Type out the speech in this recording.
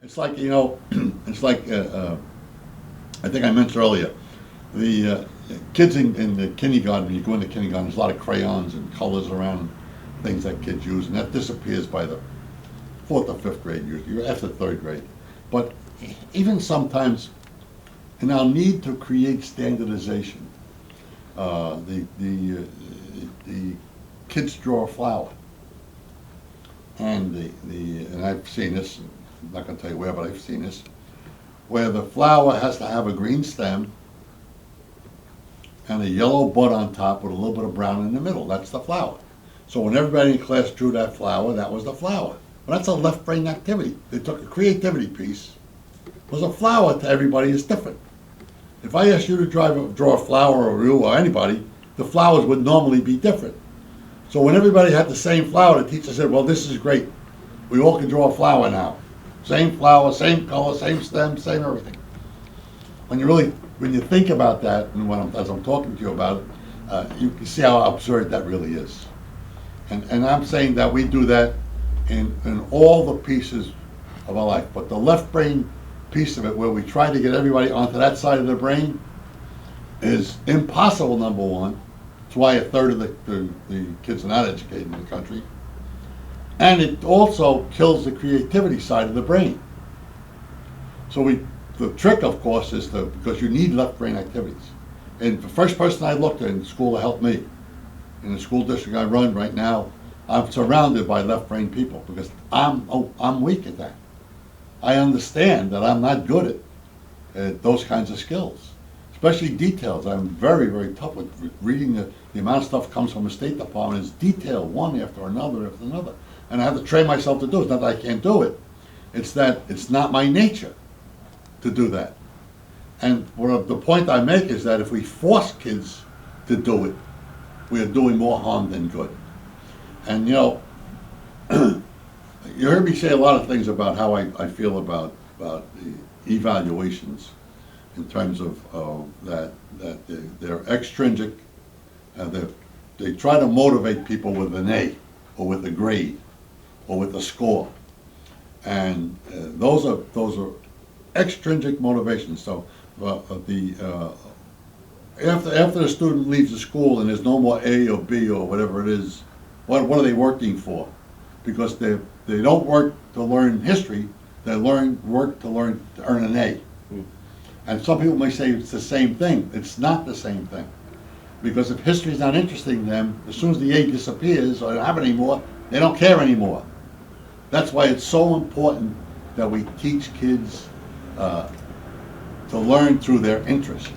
It's like, it's like, I think I mentioned earlier, the kids in the kindergarten, when you go into kindergarten, there's a lot of crayons and colors around, things that kids use, and that disappears by the fourth or fifth grade, usually, after third grade. But even sometimes, in our need to create standardization, the kids draw a flower. And and I've seen this, I'm not gonna tell you where, but I've seen this, where the flower has to have a green stem and a yellow bud on top with a little bit of brown in the middle. That's the flower. So when everybody in class drew that flower, that was the flower. Well, that's a left brain activity. They took a creativity piece, was a flower to everybody is different. If I asked you to draw a flower, or you or anybody, the flowers would normally be different. So when everybody had the same flower, the teacher said, well, this is great. We all can draw a flower now. Same flower, same color, same stem, same everything. When you think about that, and as I'm talking to you about it, you can see how absurd that really is. And I'm saying that we do that in all the pieces of our life. But the left brain piece of it, where we try to get everybody onto that side of the brain, is impossible, number one. That's why a third of the kids are not educated in the country. And it also kills the creativity side of the brain. So the trick, of course, is because you need left brain activities. And the first person I looked at in school to help me, in the school district I run right now, I'm surrounded by left brain people because I'm weak at that. I understand that I'm not good at those kinds of skills, especially details. I'm very, very tough with reading the amount of stuff comes from the State Department is detailed one after another. And I have to train myself to do it. It's not that I can't do it. It's that it's not my nature to do that. And the point I make is that if we force kids to do it, we are doing more harm than good. And you heard me say a lot of things about how I feel about the evaluations in terms of that they're extrinsic. They try to motivate people with an A or with a grade or with a score, and those are extrinsic motivations. So after the student leaves the school and there's no more A or B or whatever it is, what are they working for? Because they don't work to learn history, they work to earn an A. And some people may say it's the same thing. It's not the same thing. Because if history is not interesting to them, as soon as the A disappears or they don't have it anymore, they don't care anymore. That's why it's so important that we teach kids to learn through their interest.